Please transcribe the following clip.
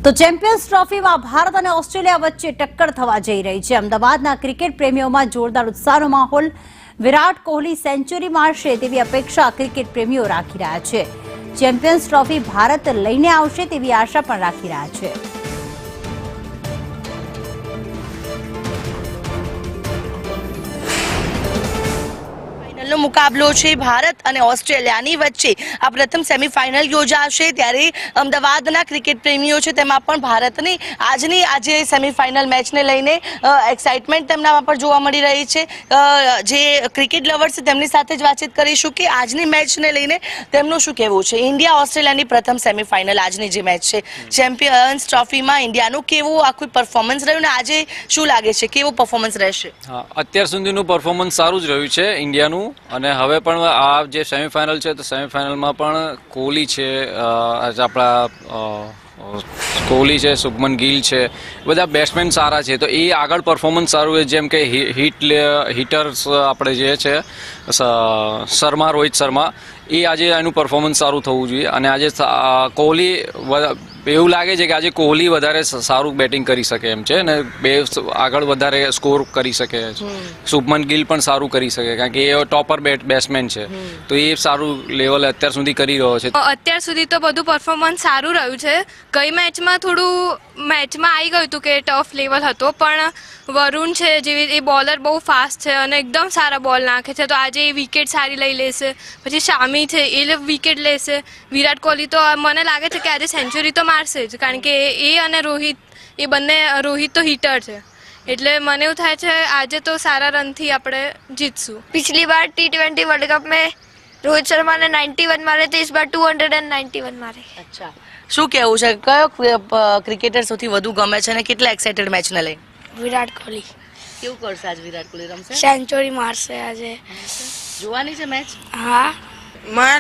તો ચેમ્પિયન્સ ટ્રોફીમાં ભારત અને ઓસ્ટ્રેલિયા વચ્ચે ટક્કર થવા જઈ રહી છે। અમદાવાદના ક્રિકેટ પ્રેમીઓમાં જોરદાર ઉત્સાહનો માહોલ। વિરાટ કોહલી સેન્ચુરી મારશે તેવી અપેક્ષા ક્રિકેટ પ્રેમીઓ રાખી રહ્યા છે। ચેમ્પિયન્સ ટ્રોફી ભારત લઈને આવશે તેવી આશા પણ રાખી રહ્યા છે। મુકાબલો છે ભારત અને ઓસ્ટ્રેલિયાની વચ્ચે આ પ્રથમ સેમીફાઇનલ યોજાશે ત્યારે અમદાવાદના ક્રિકેટ પ્રેમીઓ છે તેમાં પણ ભારતની આજે સેમીફાઇનલ મેચને લઈને એક્સાઇટમેન્ટ તેમનામાં પણ જોવા મળી રહી છે। જે ક્રિકેટ લવર્સ છે તેમની સાથે જ વાતચીત કરીશું કે આજની મેચને લઈને તેમનું શું કહેવું છે। ઇન્ડિયા ઓસ્ટ્રેલિયાની પ્રથમ સેમીફાઇનલ આજની જે મેચ છે ચેમ્પિયન્સ ટ્રોફીમાં ઇન્ડિયાનું કેવું આખું પરફોર્મન્સ રહ્યું ને આજે શું લાગે છે કેવું પરફોર્મન્સ રહેશે? અત્યાર સુધીનું પરફોર્મન્સ સારું જ રહ્યું છે ઇન્ડિયાનું અને હવે પણ આ જે સેમીફાઇનલ છે તો સેમીફાઇનલમાં પણ કોહલી છે, આપણા કોહલી છે, શુભમન ગિલ છે, બધા બેટ્સમેન સારા છે તો એ આગળ પરફોર્મન્સ સારું છે। જેમ કે હિટર્સ આપણે જે છે શર્મા, રોહિત શર્મા, એ આજે એનું પરફોર્મન્સ સારું થવું જોઈએ અને આજે કોહલી એવું લાગે છે કે આજે કોહલી વધારે સારું બેટિંગ કરી શકે એમ છે અને આગળ વધારે સ્કોર કરી શકે છે। શુભમન ગિલ પણ સારું કરી શકે કારણ કે એ ટોપર બેટ્સમેન છે તો એ સારું લેવલ અત્યાર સુધી કરી રહ્યો છે। અત્યાર સુધી તો બધું પરફોર્મન્સ સારું રહ્યું છે। ગઈ મેચમાં આવી ગયું હતું કે ટફ લેવલ હતો પણ વરુણ છે જેવી એ બોલર બહુ ફાસ્ટ છે અને એકદમ સારા બોલ નાખે છે તો આજે એ વિકેટ સારી લઈ લેશે। પછી શામી છે એ વિકેટ લેશે। વિરાટ કોહલી તો મને લાગે છે કે આજે સેન્ચુરી તો મારશે જ કારણ કે એ અને રોહિત તો હિટર છે એટલે મને એવું થાય છે આજે તો સારા રનથી આપણે જીતશું। पिछली बार T20 वर्ल्ड कप में रोहित शर्मा ने 91 मारे थे, इस बार 291 मारे। અચ્છા, શું કહેવું છે? કયો ક્રિકેટર સૌથી વધુ ગમે છે અને કેટલા એક્સાઇટેડ મેચને લઈ? विराट कोहली કેવું કરશે આજ વિરાટ કોહલી? રમશે? सेंचुरी मारसे आज જોવાની છે મેચ? हाँ, મને